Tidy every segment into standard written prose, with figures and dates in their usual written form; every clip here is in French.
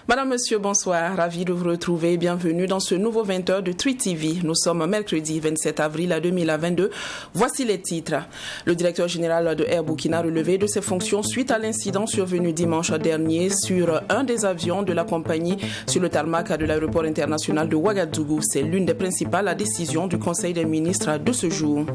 Madame, Monsieur, bonsoir. Ravi de vous retrouver. Bienvenue dans ce nouveau 20h de TRI TV. Nous sommes mercredi 27 avril 2022. Voici les titres. Le directeur général de Air Burkina a relevé de ses fonctions suite à l'incident survenu dimanche dernier sur un des avions de la compagnie sur le tarmac de l'aéroport international de Ouagadougou. C'est l'une des principales décisions du Conseil des ministres de ce jour.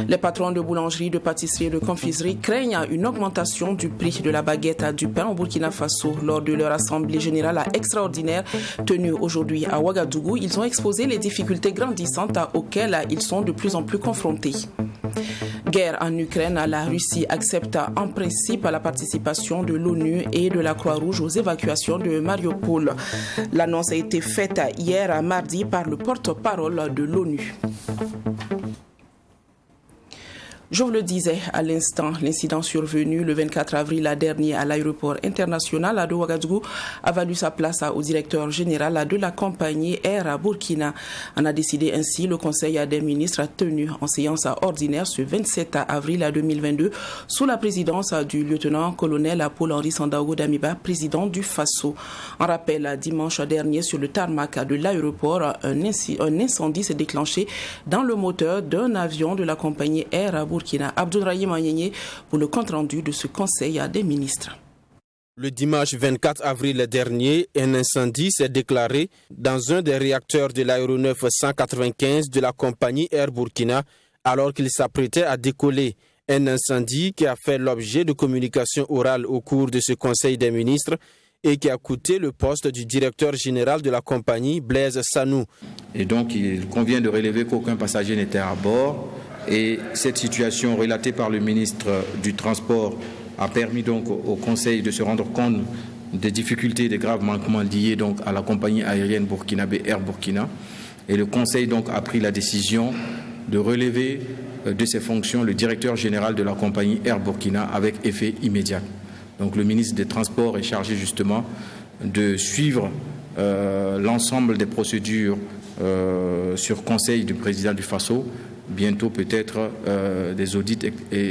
Les patrons de boulangerie, de pâtisserie et de confiserie craignent une augmentation du prix de la baguette du pain au Burkina Faso. Lors de leur assemblée générale extraordinaire tenue aujourd'hui à Ouagadougou, ils ont exposé les difficultés grandissantes auxquelles ils sont de plus en plus confrontés. Guerre en Ukraine, la Russie accepte en principe la participation de l'ONU et de la Croix-Rouge aux évacuations de Mariupol. L'annonce a été faite hier mardi par le porte-parole de l'ONU. Je vous le disais à l'instant, l'incident survenu le 24 avril dernier à l'aéroport international de Ouagadougou a valu sa place au directeur général de la compagnie Air Burkina. En a décidé ainsi le Conseil des ministres tenu en séance ordinaire ce 27 avril 2022 sous la présidence du lieutenant-colonel Paul-Henri Sandaogo Damiba, président du FASO. En rappel, dimanche dernier sur le tarmac de l'aéroport, un incendie s'est déclenché dans le moteur d'un avion de la compagnie Air Burkina. Abdourahim Anyenye pour le compte-rendu de ce Conseil des ministres. Le dimanche 24 avril dernier, un incendie s'est déclaré dans un des réacteurs de l'aéronef 195 de la compagnie Air Burkina alors qu'il s'apprêtait à décoller. Un incendie qui a fait l'objet de communications orales au cours de ce Conseil des ministres et qui a coûté le poste du directeur général de la compagnie, Blaise Sanou. Et donc, il convient de relever qu'aucun passager n'était à bord. Et cette situation relatée par le ministre du Transport a permis donc au Conseil de se rendre compte des difficultés et des graves manquements liés donc à la compagnie aérienne burkinabé Air Burkina. Et le Conseil donc a pris la décision de relever de ses fonctions le directeur général de la compagnie Air Burkina avec effet immédiat. Donc le ministre des Transports est chargé justement de suivre l'ensemble des procédures sur conseil du président du FASO. Bientôt peut-être des audits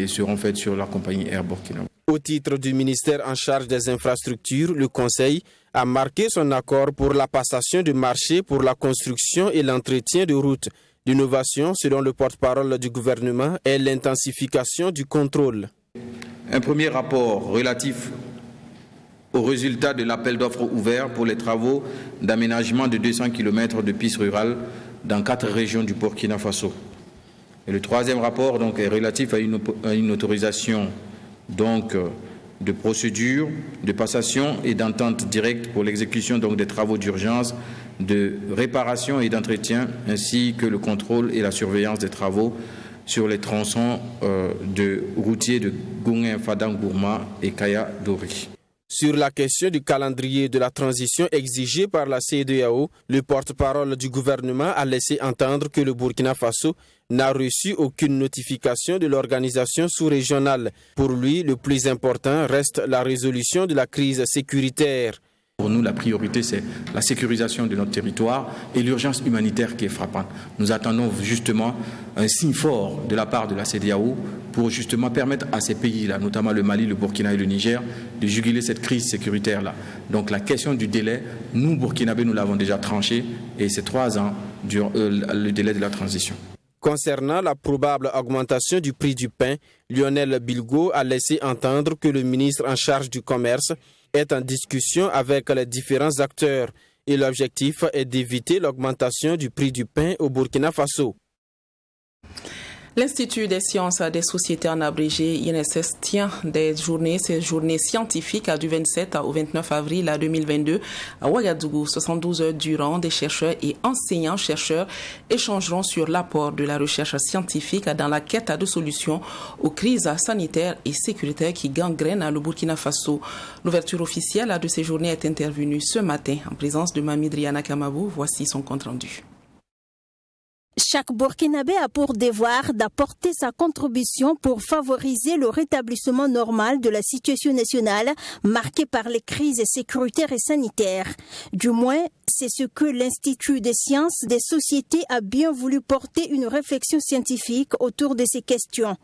seront faits sur la compagnie Air Burkina. Au titre du ministère en charge des infrastructures, le Conseil a marqué son accord pour la passation de marché pour la construction et l'entretien de routes. L'innovation, selon le porte-parole du gouvernement, est l'intensification du contrôle. Un premier rapport relatif aux résultats de l'appel d'offres ouvert pour les travaux d'aménagement de 200 km de pistes rurales dans 4 régions du Burkina Faso. Et le troisième rapport donc, est relatif à une autorisation donc, de procédure, de passation et d'entente directe pour l'exécution donc, des travaux d'urgence, de réparation et d'entretien, ainsi que le contrôle et la surveillance des travaux sur les tronçons de routiers de Goungin, Fadang-Gourma et Kaya-Dori. Sur la question du calendrier de la transition exigée par la CEDEAO, le porte-parole du gouvernement a laissé entendre que le Burkina Faso n'a reçu aucune notification de l'organisation sous-régionale. Pour lui, le plus important reste la résolution de la crise sécuritaire. Pour nous, la priorité, c'est la sécurisation de notre territoire et l'urgence humanitaire qui est frappante. Nous attendons justement un signe fort de la part de la CEDEAO pour justement permettre à ces pays-là, notamment le Mali, le Burkina et le Niger, de juguler cette crise sécuritaire-là. Donc la question du délai, nous, Burkinabés, nous l'avons déjà tranché et c'est 3 ans le délai de la transition. Concernant la probable augmentation du prix du pain, Lionel Bilgo a laissé entendre que le ministre en charge du commerce est en discussion avec les différents acteurs et l'objectif est d'éviter l'augmentation du prix du pain au Burkina Faso. L'Institut des sciences des sociétés en abrégé INSS tient ces journées scientifiques du 27 au 29 avril 2022 à Ouagadougou. 72 heures durant, des chercheurs et enseignants-chercheurs échangeront sur l'apport de la recherche scientifique dans la quête de solutions aux crises sanitaires et sécuritaires qui gangrènent le Burkina Faso. L'ouverture officielle de ces journées est intervenue ce matin en présence de Mamie Driana Kamabou. Voici son compte-rendu. Chaque Burkinabé a pour devoir d'apporter sa contribution pour favoriser le rétablissement normal de la situation nationale marquée par les crises sécuritaires et sanitaires. Du moins, c'est ce que l'Institut des sciences des sociétés a bien voulu porter une réflexion scientifique autour de ces questions.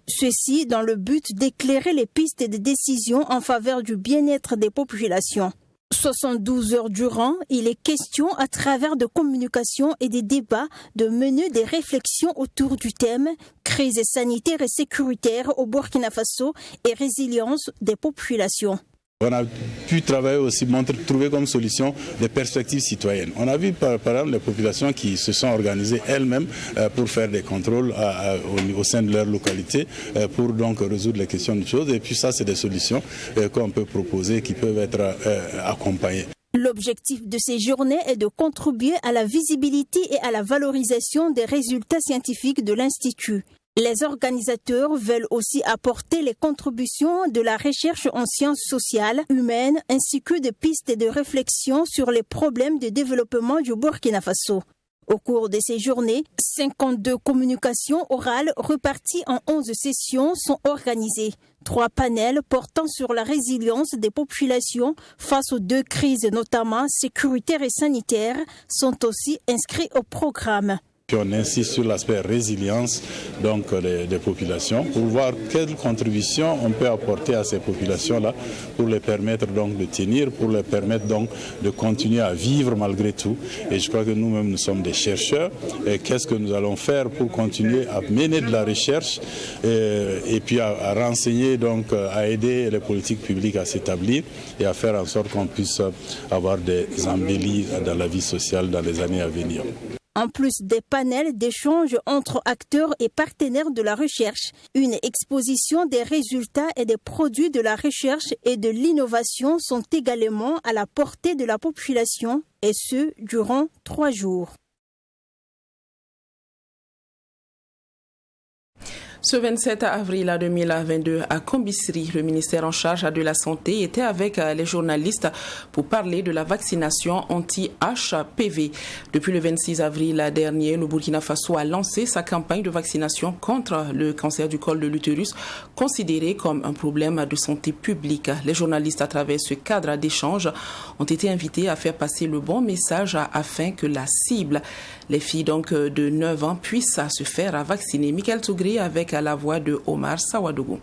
Ceci dans le but d'éclairer les pistes de décision en faveur du bien-être des populations. 72 heures durant, il est question à travers de communications et des débats de mener des réflexions autour du thème crise sanitaire et sécuritaire au Burkina Faso et résilience des populations. On a pu travailler aussi, trouver comme solution des perspectives citoyennes. On a vu par exemple les populations qui se sont organisées elles-mêmes pour faire des contrôles au sein de leur localité pour donc résoudre les questions de choses. Et puis ça, c'est des solutions qu'on peut proposer qui peuvent être accompagnées. L'objectif de ces journées est de contribuer à la visibilité et à la valorisation des résultats scientifiques de l'Institut. Les organisateurs veulent aussi apporter les contributions de la recherche en sciences sociales, humaines, ainsi que des pistes de réflexion sur les problèmes de développement du Burkina Faso. Au cours de ces journées, 52 communications orales reparties en 11 sessions sont organisées. 3 panels portant sur la résilience des populations face aux 2 crises, notamment sécuritaires et sanitaires, sont aussi inscrits au programme. Puis on insiste sur l'aspect résilience donc des populations pour voir quelle contribution on peut apporter à ces populations-là pour les permettre donc de tenir, pour les permettre donc de continuer à vivre malgré tout. Et je crois que nous-mêmes nous sommes des chercheurs. Et qu'est-ce que nous allons faire pour continuer à mener de la recherche et puis à renseigner donc à aider les politiques publiques à s'établir et à faire en sorte qu'on puisse avoir des embellis dans la vie sociale dans les années à venir. En plus des panels d'échange entre acteurs et partenaires de la recherche, une exposition des résultats et des produits de la recherche et de l'innovation sont également à la portée de la population, et ce, durant 3 jours. Ce 27 avril 2022, à Kombisri, le ministère en charge de la Santé était avec les journalistes pour parler de la vaccination anti-HPV. Depuis le 26 avril dernier, le Burkina Faso a lancé sa campagne de vaccination contre le cancer du col de l'utérus, considéré comme un problème de santé publique. Les journalistes, à travers ce cadre d'échange, ont été invités à faire passer le bon message afin que la cible, les filles donc de 9 ans, puissent se faire vacciner. Michael Tougré avec la voix de Omar Sawadougou.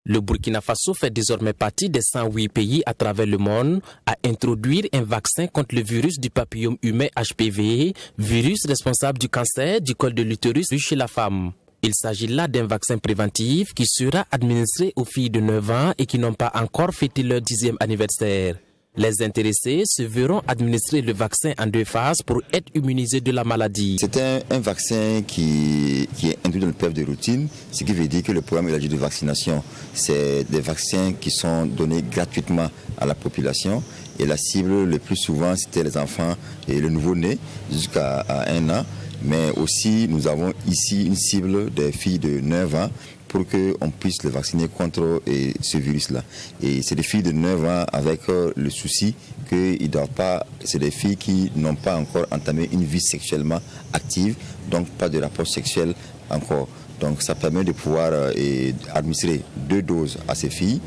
Le Burkina Faso fait désormais partie des 108 pays à travers le monde à introduire un vaccin contre le virus du papillome humain HPV, virus responsable du cancer du col de l'utérus chez la femme. Il s'agit là d'un vaccin préventif qui sera administré aux filles de 9 ans et qui n'ont pas encore fêté leur 10e anniversaire. Les intéressés se verront administrer le vaccin en 2 phases pour être immunisés de la maladie. C'est un vaccin qui est induit dans le PEF de routine, ce qui veut dire que le programme élargi de vaccination, c'est des vaccins qui sont donnés gratuitement à la population. Et la cible, le plus souvent, c'était les enfants et le nouveau-né jusqu'à 1 an. Mais aussi, nous avons ici une cible des filles de 9 ans pour qu'on puisse les vacciner contre ce virus-là. Et c'est des filles de 9 ans avec le souci qu'ils doivent pas, c'est des filles qui n'ont pas encore entamé une vie sexuellement active, donc pas de rapport sexuel encore. Donc ça permet de pouvoir administrer 2 doses à ces filles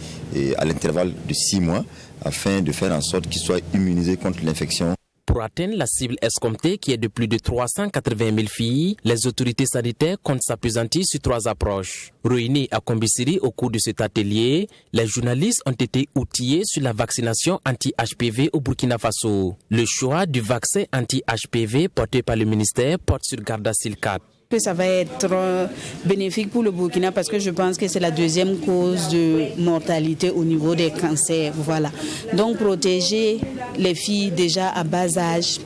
à l'intervalle de 6 mois afin de faire en sorte qu'ils soient immunisés contre l'infection. Pour atteindre la cible escomptée qui est de plus de 380 000 filles, les autorités sanitaires comptent s'appesantir sur 3 approches. Réunis à Kombisri au cours de cet atelier, les journalistes ont été outillés sur la vaccination anti-HPV au Burkina Faso. Le choix du vaccin anti-HPV porté par le ministère porte sur Gardasil 4. Que ça va être bénéfique pour le Burkina parce que je pense que c'est la 2e cause de mortalité au niveau des cancers. Voilà. Donc protéger les filles déjà à bas âge,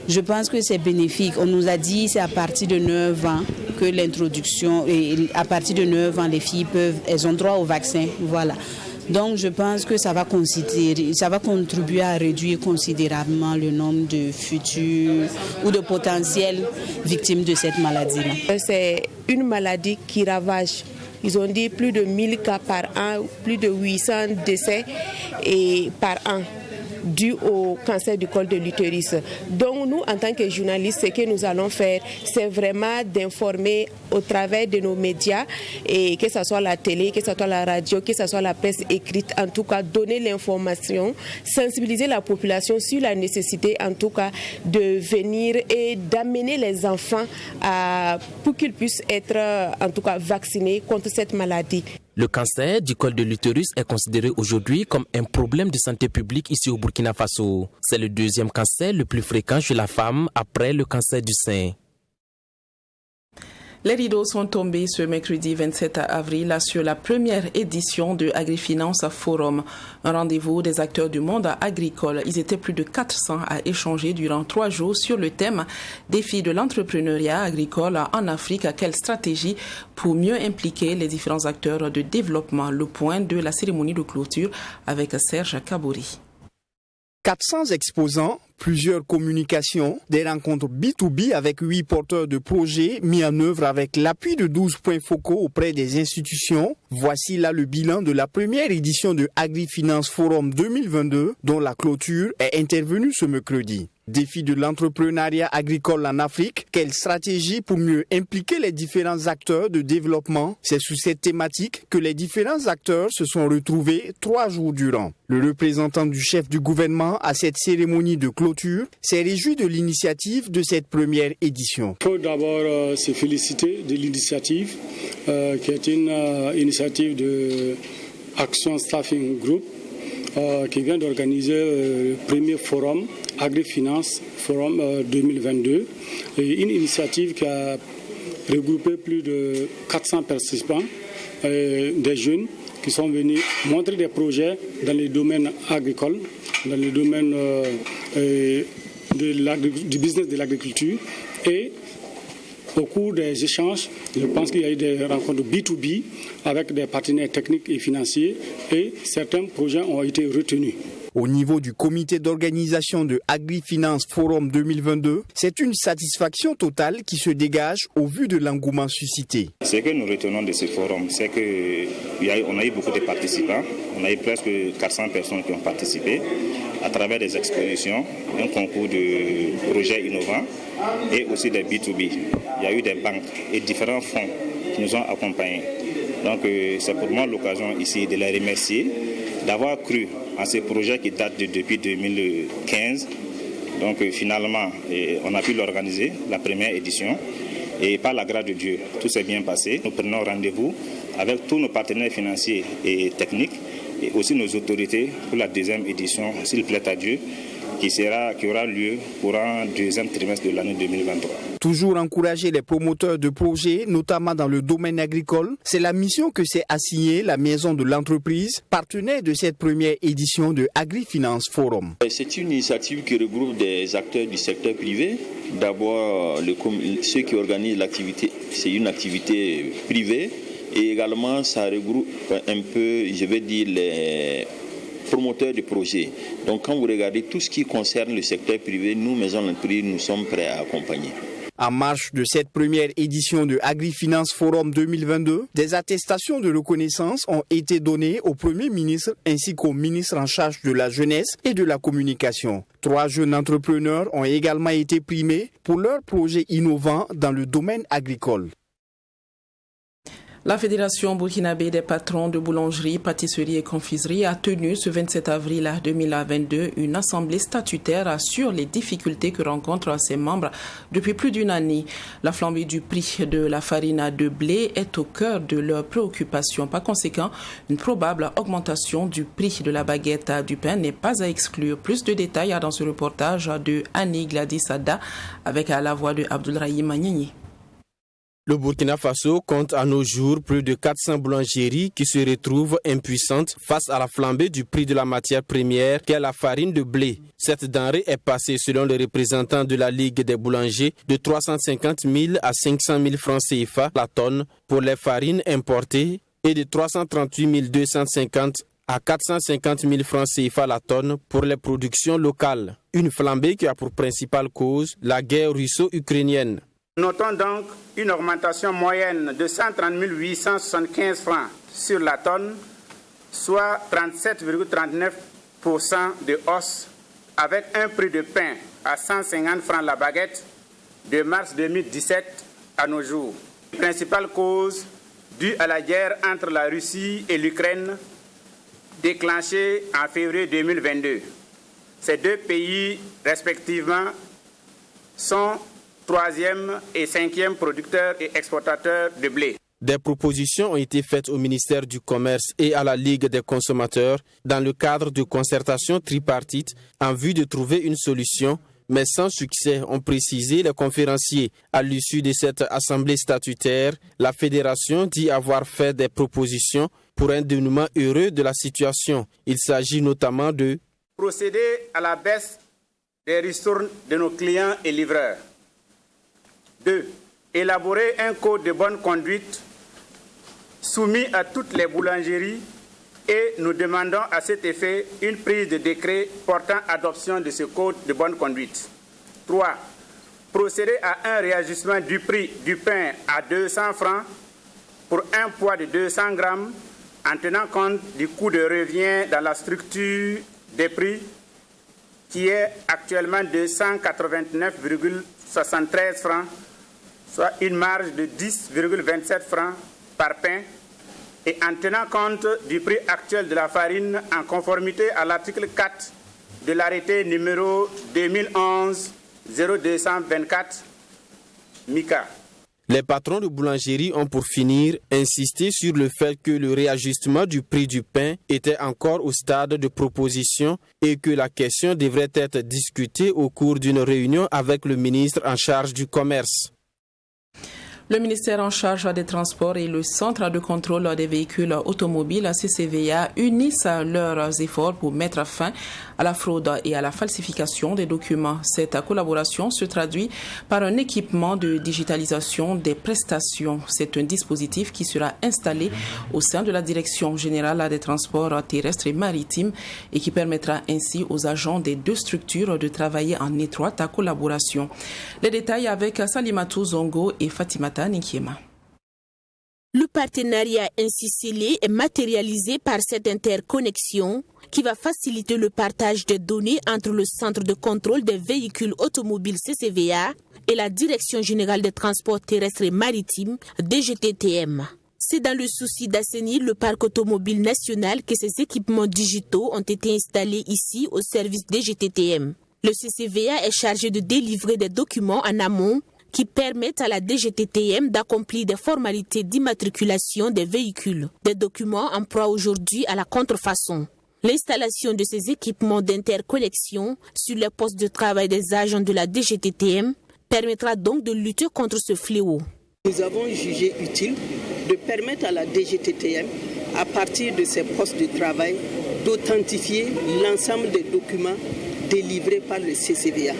je pense que c'est bénéfique. On nous a dit c'est à partir de 9 ans que l'introduction, et à partir de 9 ans les filles elles ont droit au vaccin. Voilà. Donc je pense que ça va contribuer à réduire considérablement le nombre de futures ou de potentielles victimes de cette maladie-là. C'est une maladie qui ravage. Ils ont dit plus de 1000 cas par an, plus de 800 décès par an. dues au cancer du col de l'utérus. Donc nous, en tant que journalistes, ce que nous allons faire, c'est vraiment d'informer au travers de nos médias, et que ce soit la télé, que ce soit la radio, que ce soit la presse écrite, en tout cas donner l'information, sensibiliser la population sur la nécessité en tout cas de venir et d'amener les enfants pour qu'ils puissent être en tout cas vaccinés contre cette maladie. Le cancer du col de l'utérus est considéré aujourd'hui comme un problème de santé publique ici au Burkina Faso. C'est le deuxième cancer le plus fréquent chez la femme après le cancer du sein. Les rideaux sont tombés ce mercredi 27 avril sur la première édition de AgriFinance Forum, un rendez-vous des acteurs du monde agricole. Ils étaient plus de 400 à échanger durant 3 jours sur le thème « Défis de l'entrepreneuriat agricole en Afrique, quelle stratégie pour mieux impliquer les différents acteurs de développement ?» Le point de la cérémonie de clôture avec Serge Kabouri. 400 exposants, plusieurs communications, des rencontres B2B avec 8 porteurs de projets mis en œuvre avec l'appui de 12 points focaux auprès des institutions. Voici là le bilan de la première édition de AgriFinance Forum 2022 dont la clôture est intervenue ce mercredi. Défi de l'entrepreneuriat agricole en Afrique, quelle stratégie pour mieux impliquer les différents acteurs de développement? C'est sous cette thématique que les différents acteurs se sont retrouvés 3 jours durant. Le représentant du chef du gouvernement à cette cérémonie de clôture s'est réjoui de l'initiative de cette première édition. Il faut d'abord se féliciter de l'initiative qui est une initiative de Action Staffing Group qui vient d'organiser le premier forum AgriFinance Forum 2022, une initiative qui a regroupé plus de 400 participants, des jeunes qui sont venus montrer des dans les domaines agricoles, dans les domaines du business de l'agriculture. Et au cours des échanges, je pense qu'il y a eu des rencontres B2B avec des partenaires techniques et financiers et certains projets ont été retenus. Au niveau du comité d'organisation de AgriFinance Forum 2022, c'est une satisfaction totale qui se dégage au vu de l'engouement suscité. Ce que nous retenons de ce forum, c'est qu'on a eu beaucoup de participants. On a eu presque 400 personnes qui ont participé à travers des expositions, un concours de projets innovants et aussi des B2B. Il y a eu des banques et différents fonds qui nous ont accompagnés. Donc c'est pour moi l'occasion ici de les remercier d'avoir cru à ces projets qui datent depuis 2015. Donc finalement, on a pu l'organiser, la première édition. Et par la grâce de Dieu, tout s'est bien passé. Nous prenons rendez-vous avec tous nos partenaires financiers et techniques et aussi nos autorités pour la deuxième édition, s'il plaît à Dieu, qui aura lieu courant deuxième trimestre de l'année 2023. Toujours encourager les promoteurs de projets, notamment dans le domaine agricole, c'est la mission que s'est assignée la Maison de l'entreprise, partenaire de cette première édition de AgriFinance Forum. C'est une initiative qui regroupe des acteurs du secteur privé. D'abord, ceux qui organisent l'activité, c'est une activité privée. Et également, ça regroupe un peu, je vais dire, les promoteurs de projets. Donc quand vous regardez tout ce qui concerne le secteur privé, nous, Maison de l'entreprise, nous sommes prêts à accompagner. En marge de cette première édition de AgriFinance Forum 2022, des attestations de reconnaissance ont été données au Premier ministre ainsi qu'au ministre en charge de la jeunesse et de la communication. 3 jeunes entrepreneurs ont également été primés pour leurs projets innovants dans le domaine agricole. La Fédération burkinabé des patrons de boulangerie, pâtisserie et confiserie a tenu ce 27 avril 2022 une assemblée statutaire sur les difficultés que rencontrent ses membres depuis plus d'une année. La flambée du prix de la farine de blé est au cœur de leurs préoccupations. Par conséquent, une probable augmentation du prix de la baguette du pain n'est pas à exclure. Plus de détails dans ce reportage de Annie Gladys Ada avec la voix de Abdoulrahim Magnani. Le Burkina Faso compte à nos jours plus de 400 boulangeries qui se retrouvent impuissantes face à la flambée du prix de la matière première qu'est la farine de blé. Cette denrée est passée, selon les représentants de la Ligue des boulangers, de 350 000 à 500 000 francs CFA la tonne pour les farines importées et de 338 250 à 450 000 francs CFA la tonne pour les productions locales. Une flambée qui a pour principale cause la guerre russo-ukrainienne. Notons donc une augmentation moyenne de 130 875 francs sur la tonne, soit 37,39% de hausse avec un prix de pain à 150 francs la baguette de mars 2017 à nos jours. Principale cause due à la guerre entre la Russie et l'Ukraine déclenchée en février 2022. Ces deux pays, respectivement, sont 3e et 5e producteurs et exportateurs de blé. Des propositions ont été faites au ministère du Commerce et à la Ligue des consommateurs dans le cadre de concertation tripartite en vue de trouver une solution, mais sans succès, ont précisé les conférenciers. À l'issue de cette assemblée statutaire, la fédération dit avoir fait des propositions pour un dénouement heureux de la situation. Il s'agit notamment de procéder à la baisse des ristournes de nos clients et livreurs. 2. Élaborer un code de bonne conduite soumis à toutes les boulangeries et nous demandons à cet effet une prise de décret portant adoption de ce code de bonne conduite. 3. Procéder à un réajustement du prix du pain à 200 francs pour un poids de 200 grammes en tenant compte du coût de revient dans la structure des prix qui est actuellement de 189,73 francs, soit une marge de 10,27 francs par pain, et en tenant compte du prix actuel de la farine en conformité à l'article 4 de l'arrêté numéro 2011-0224 MICA. Les patrons de boulangerie ont pour finir insisté sur le fait que le réajustement du prix du pain était encore au stade de proposition et que la question devrait être discutée au cours d'une réunion avec le ministre en charge du commerce. Le ministère en charge des Transports et le Centre de contrôle des véhicules automobiles CCVA unissent leurs efforts pour mettre fin à la fraude et à la falsification des documents. Cette collaboration se traduit par un équipement de digitalisation des prestations. C'est un dispositif qui sera installé au sein de la Direction générale des transports terrestres et maritimes et qui permettra ainsi aux agents des deux structures de travailler en étroite collaboration. Les détails avec Salimatou Zongo et Fatimata Nikiema. Le partenariat ainsi scellé est matérialisé par cette interconnexion qui va faciliter le partage des données entre le Centre de contrôle des véhicules automobiles CCVA et la Direction générale des transports terrestres et maritimes DGTTM. C'est dans le souci d'assainir le parc automobile national que ces équipements digitaux ont été installés ici au service DGTTM. Le CCVA est chargé de délivrer des documents en amont qui permettent à la DGTTM d'accomplir des formalités d'immatriculation des véhicules. Des documents en proie aujourd'hui à la contrefaçon. L'installation de ces équipements d'interconnexion sur les postes de travail des agents de la DGTTM permettra donc de lutter contre ce fléau. Nous avons jugé utile de permettre à la DGTTM, à partir de ses postes de travail, d'authentifier l'ensemble des documents délivrés par le CCVA.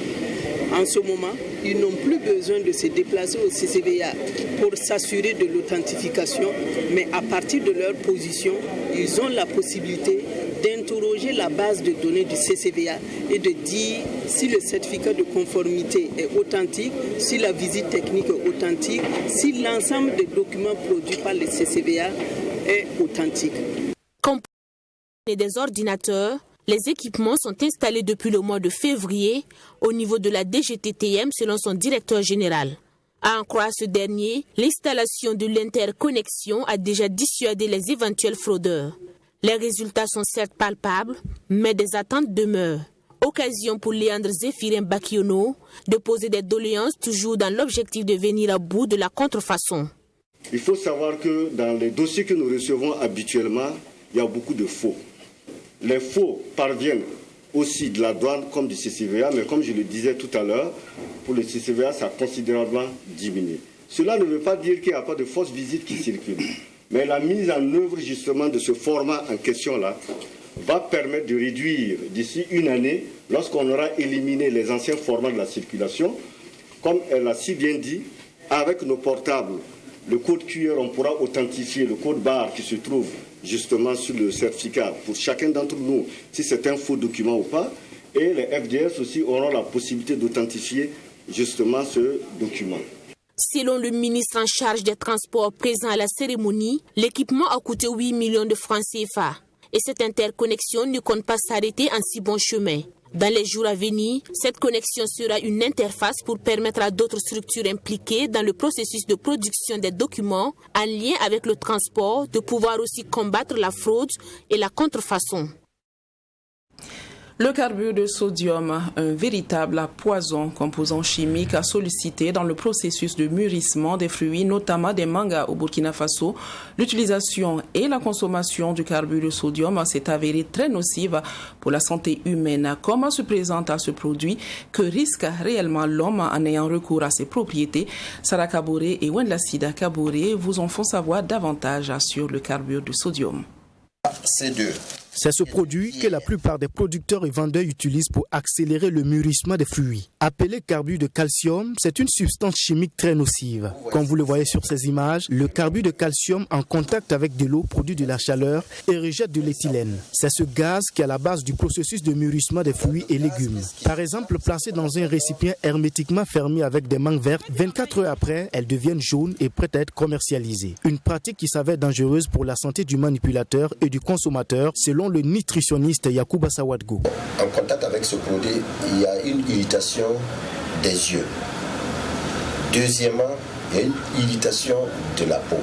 En ce moment, ils n'ont plus besoin de se déplacer au CCVA pour s'assurer de l'authentification, mais à partir de leur position, ils ont la possibilité d'interroger la base de données du CCVA et de dire si le certificat de conformité est authentique, si la visite technique est authentique, si l'ensemble des documents produits par le CCVA est authentique. Et des ordinateurs, les équipements sont installés depuis le mois de février au niveau de la DGTTM selon son directeur général. À en croire ce dernier, l'installation de l'interconnexion a déjà dissuadé les éventuels fraudeurs. Les résultats sont certes palpables, mais des attentes demeurent. Occasion pour Léandre Zéphirin Bakiono de poser des doléances toujours dans l'objectif de venir à bout de la contrefaçon. Il faut savoir que dans les dossiers que nous recevons habituellement, il y a beaucoup de faux. Les faux parviennent aussi de la douane comme du CCVA, mais comme je le disais tout à l'heure, pour le CCVA, ça a considérablement diminué. Cela ne veut pas dire qu'il n'y a pas de fausses visites qui circulent, mais la mise en œuvre justement de ce format en question-là va permettre de réduire d'ici une année, lorsqu'on aura éliminé les anciens formats de la circulation, comme elle l'a si bien dit, avec nos portables, le code QR, on pourra authentifier le code barre qui se trouve justement sur le certificat pour chacun d'entre nous, si c'est un faux document ou pas. Et les FDS aussi auront la possibilité d'authentifier justement ce document. Selon le ministre en charge des transports présent à la cérémonie, l'équipement a coûté 8 millions de francs CFA. Et cette interconnexion ne compte pas s'arrêter en si bon chemin. Dans les jours à venir, cette connexion sera une interface pour permettre à d'autres structures impliquées dans le processus de production des documents en lien avec le transport de pouvoir aussi combattre la fraude et la contrefaçon. Le carbure de sodium, un véritable poison, composant chimique à solliciter dans le processus de mûrissement des fruits, notamment des mangas au Burkina Faso. L'utilisation et la consommation du carbure de sodium s'est avérée très nocive pour la santé humaine. Comment se présente ce produit? Que risque réellement l'homme en ayant recours à ses propriétés? Sarah Kaboré et Wendla Sida Kaboré vous en font savoir davantage sur le carbure de sodium. C'est ce produit que la plupart des producteurs et vendeurs utilisent pour accélérer le mûrissement des fruits. Appelé carbure de calcium, c'est une substance chimique très nocive. Comme vous le voyez sur ces images, le carbure de calcium en contact avec de l'eau produit de la chaleur et rejette de l'éthylène. C'est ce gaz qui est à la base du processus de mûrissement des fruits et légumes. Par exemple, placé dans un récipient hermétiquement fermé avec des mangues vertes, 24 heures après, elles deviennent jaunes et prêtes à être commercialisées. Une pratique qui s'avère dangereuse pour la santé du manipulateur et du consommateur, selon le nutritionniste Yacouba Sawadgo. En contact avec ce produit, il y a une irritation des yeux. Deuxièmement, il y a une irritation de la peau.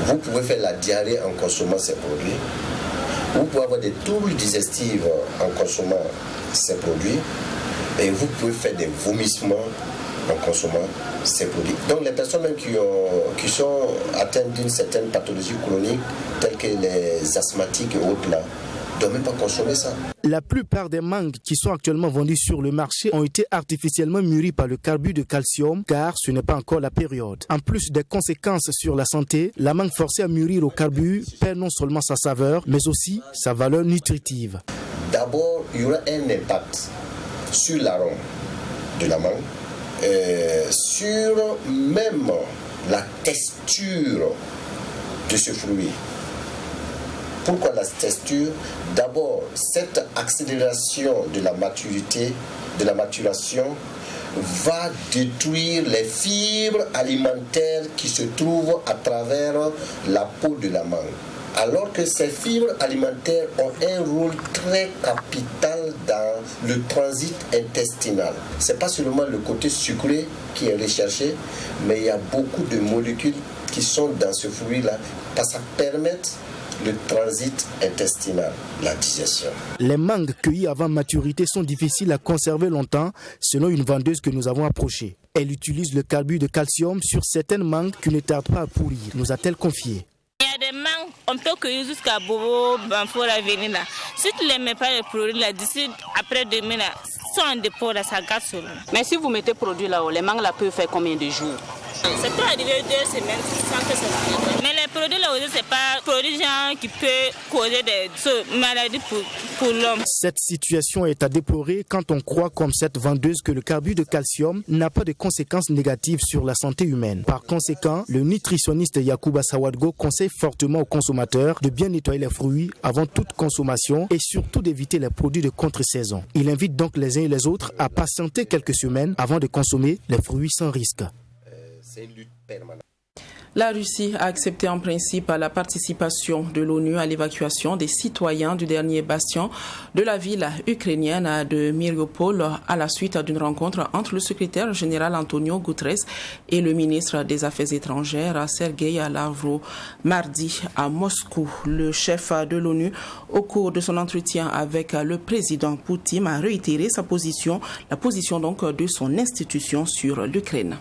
Vous pouvez faire la diarrhée en consommant ces produits. Vous pouvez avoir des troubles digestifs en consommant ces produits. Et vous pouvez faire des vomissements en consommant ces produits. Donc les personnes même qui sont atteintes d'une certaine pathologie chronique, telles que les asthmatiques et autres là, ne doivent même pas consommer ça. La plupart des mangues qui sont actuellement vendues sur le marché ont été artificiellement mûries par le carbure de calcium, car ce n'est pas encore la période. En plus des conséquences sur la santé, la mangue forcée à mûrir au carbure perd non seulement sa saveur, mais aussi sa valeur nutritive. D'abord, il y aura un impact sur l'arôme de la mangue, sur même la texture de ce fruit. Pourquoi la texture? D'abord, cette accélération de la maturité, de la maturation, va détruire les fibres alimentaires qui se trouvent à travers la peau de la mangue. Alors que ces fibres alimentaires ont un rôle très capital dans le transit intestinal. Ce n'est pas seulement le côté sucré qui est recherché, mais il y a beaucoup de molécules qui sont dans ce fruit-là, parce que ça permet le transit intestinal, la digestion. Les mangues cueillies avant maturité sont difficiles à conserver longtemps, selon une vendeuse que nous avons approchée. Elle utilise le carbure de calcium sur certaines mangues qui ne tardent pas à pourrir, nous a-t-elle confié. Il y a des mangues, on peut cueillir jusqu'à Bobo, Banfour, à venir là. Si tu ne les mets pas les produits là, d'ici après demain là, sont en dépôt là, ça gâte seulement. Mais si vous mettez produit là-haut, les mangues là peuvent faire combien de jours? Ça peut arriver 2 semaines sans que ça se fasse. Mais les produits là aussi, c'est pas produits gens qui peuvent causer des maladies pour l'homme. Cette situation est à déplorer quand on croit, comme cette vendeuse, que le carbure de calcium n'a pas de conséquences négatives sur la santé humaine. Par conséquent, le nutritionniste Yacouba Sawadgo conseille fortement aux consommateurs de bien nettoyer les fruits avant toute consommation et surtout d'éviter les produits de contre-saison. Il invite donc les uns et les autres à patienter quelques semaines avant de consommer les fruits sans risque. C'est une lutte permanente. La Russie a accepté en principe la participation de l'ONU à l'évacuation des citoyens du dernier bastion de la ville ukrainienne de Mariupol à la suite d'une rencontre entre le secrétaire général Antonio Guterres et le ministre des Affaires étrangères Sergei Lavrov mardi à Moscou. Le chef de l'ONU, au cours de son entretien avec le président Poutine, a réitéré sa position, la position donc de son institution sur l'Ukraine.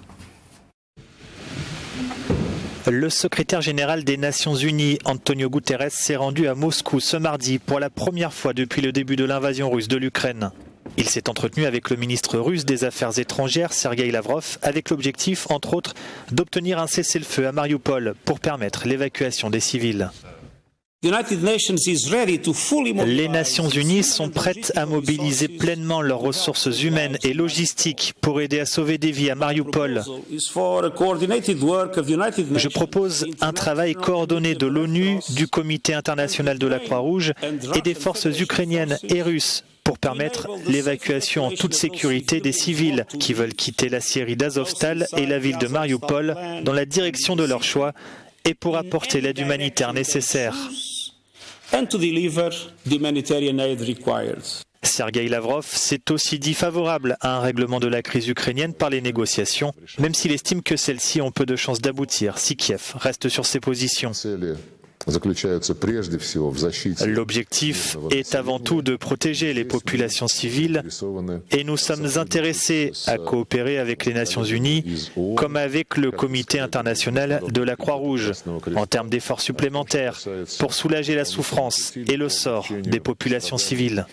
Le secrétaire général des Nations Unies, Antonio Guterres, s'est rendu à Moscou ce mardi pour la première fois depuis le début de l'invasion russe de l'Ukraine. Il s'est entretenu avec le ministre russe des Affaires étrangères, Sergei Lavrov, avec l'objectif, entre autres, d'obtenir un cessez-le-feu à Mariupol pour permettre l'évacuation des civils. Les Nations Unies sont prêtes à mobiliser pleinement leurs ressources humaines et logistiques pour aider à sauver des vies à Mariupol. Je propose un travail coordonné de l'ONU, du Comité international de la Croix-Rouge et des forces ukrainiennes et russes pour permettre l'évacuation en toute sécurité des civils qui veulent quitter la scierie d'Azovstal et la ville de Mariupol dans la direction de leur choix et pour apporter l'aide humanitaire nécessaire. and to deliver the humanitarian aid required. Sergueï Lavrov s'est aussi dit favorable à un règlement de la crise ukrainienne par les négociations, même s'il estime que celles-ci ont peu de chances d'aboutir si Kiev reste sur ses positions. L'objectif est avant tout de protéger les populations civiles et nous sommes intéressés à coopérer avec les Nations Unies comme avec le Comité international de la Croix-Rouge en termes d'efforts supplémentaires pour soulager la souffrance et le sort des populations civiles.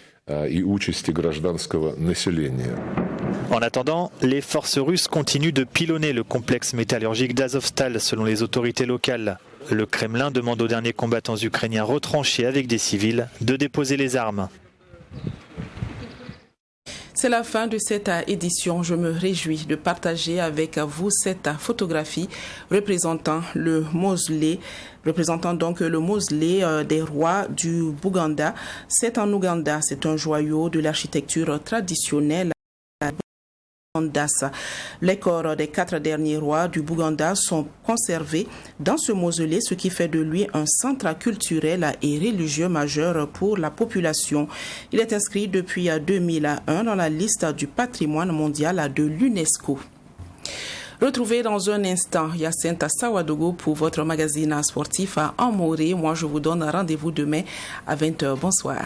En attendant, les forces russes continuent de pilonner le complexe métallurgique d'Azovstal selon les autorités locales. Le Kremlin demande aux derniers combattants ukrainiens retranchés avec des civils de déposer les armes. C'est la fin de cette édition. Je me réjouis de partager avec vous cette photographie représentant donc le mausolée des rois du Bouganda. C'est en Ouganda, c'est un joyau de l'architecture traditionnelle. Les corps des 4 derniers rois du Bouganda sont conservés dans ce mausolée, ce qui fait de lui un centre culturel et religieux majeur pour la population. Il est inscrit depuis 2001 dans la liste du patrimoine mondial de l'UNESCO. Retrouvez dans un instant Hyacinthe Sawadogo pour votre magazine sportif à Amoré. Moi, je vous donne rendez-vous demain à 20h. Bonsoir.